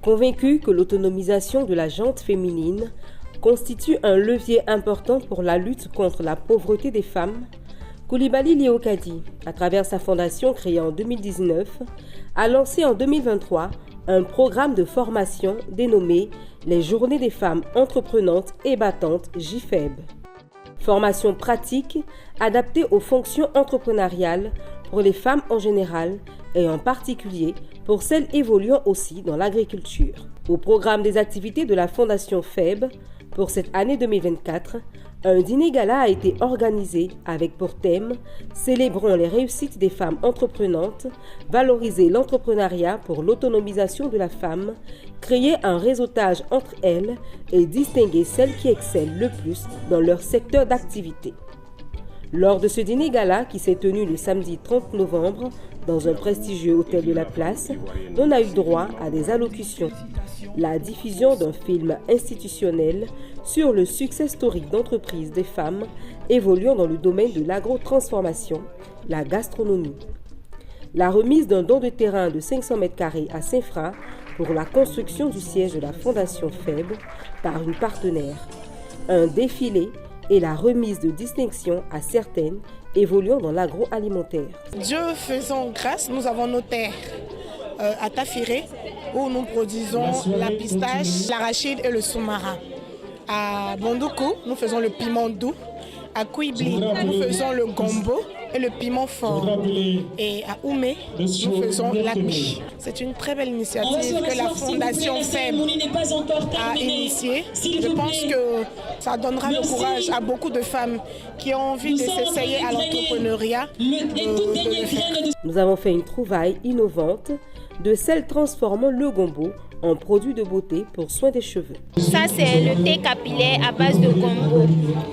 Convaincu que l'autonomisation de la gente féminine constitue un levier important pour la lutte contre la pauvreté des femmes, Coulibaly Leocadi, à travers sa fondation créée en 2019, a lancé en 2023 un programme de formation dénommé les Journées des femmes entreprenantes et battantes JFEB. Formation pratique adaptée aux fonctions entrepreneuriales pour les femmes en général et en particulier pour celles évoluant aussi dans l'agriculture. Au programme des activités de la Fondation FEB, pour cette année 2024, un dîner-gala a été organisé avec pour thème « Célébrons les réussites des femmes entreprenantes, valoriser l'entrepreneuriat pour l'autonomisation de la femme, créer un réseautage entre elles et distinguer celles qui excellent le plus dans leur secteur d'activité ». Lors de ce dîner-gala qui s'est tenu le samedi 30 novembre dans un prestigieux hôtel de la place, on a eu droit à des allocutions, la diffusion d'un film institutionnel sur le success story d'entreprises des femmes évoluant dans le domaine de l'agrotransformation, la gastronomie, la remise d'un don de terrain de 500 m² à Saint-Fra pour la construction du siège de la Fondation FEB par une partenaire, un défilé et la remise de distinctions à certaines évoluant dans l'agroalimentaire. Dieu faisant grâce, nous avons nos terres à Tafiré où nous produisons la pistache, l'arachide et le sous-marin. À Bondoukou, nous faisons le piment doux. À Kouibli, nous faisons le gombo et le piment fort. Et à Oumé, nous faisons l'api. C'est une très belle initiative que la Fondation FEB a initiée. Je pense que ça donnera le courage à beaucoup de femmes qui ont envie de s'essayer à l'entrepreneuriat de le faire. Nous avons fait une trouvaille innovante de celle transformant le gombo en produit de beauté pour soin des cheveux. Ça, c'est le thé capillaire à base de gombo.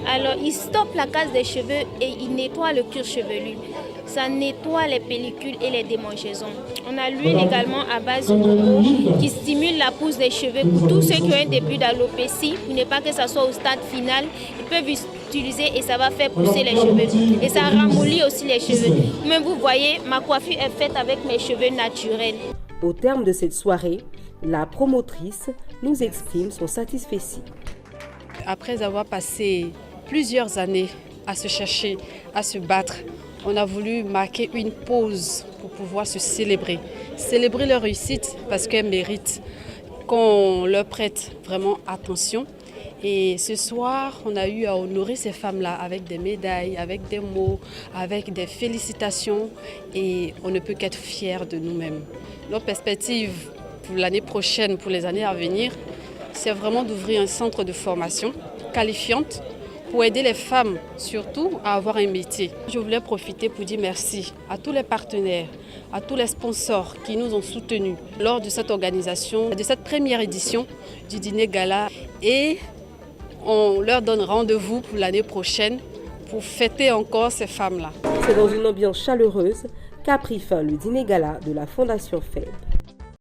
Alors, il stoppe la casse des cheveux et il nettoie le cuir chevelu. Ça nettoie les pellicules et les démangeaisons. On a l'huile également à base de gombo qui stimule la pousse des cheveux. Pour tous ceux qui ont un début d'alopécie, pour ne pas que ça soit au stade final, ils peuvent utiliser et ça va faire pousser les cheveux. Et ça ramollit aussi les cheveux. Même vous voyez, ma coiffure est faite avec mes cheveux naturels. Au terme de cette soirée, la promotrice nous exprime son satisfecit. Après avoir passé plusieurs années à se chercher, à se battre, on a voulu marquer une pause pour pouvoir se célébrer. Célébrer leur réussite parce qu'elles méritent qu'on leur prête vraiment attention. Et ce soir, on a eu à honorer ces femmes-là avec des médailles, avec des mots, avec des félicitations. Et on ne peut qu'être fiers de nous-mêmes. Nos perspectives pour l'année prochaine, pour les années à venir, c'est vraiment d'ouvrir un centre de formation qualifiante pour aider les femmes, surtout, à avoir un métier. Je voulais profiter pour dire merci à tous les partenaires, à tous les sponsors qui nous ont soutenus lors de cette organisation, de cette première édition du dîner gala. Et on leur donne rendez-vous pour l'année prochaine pour fêter encore ces femmes-là. C'est dans une ambiance chaleureuse qu'a pris fin le dîner gala de la Fondation FEB.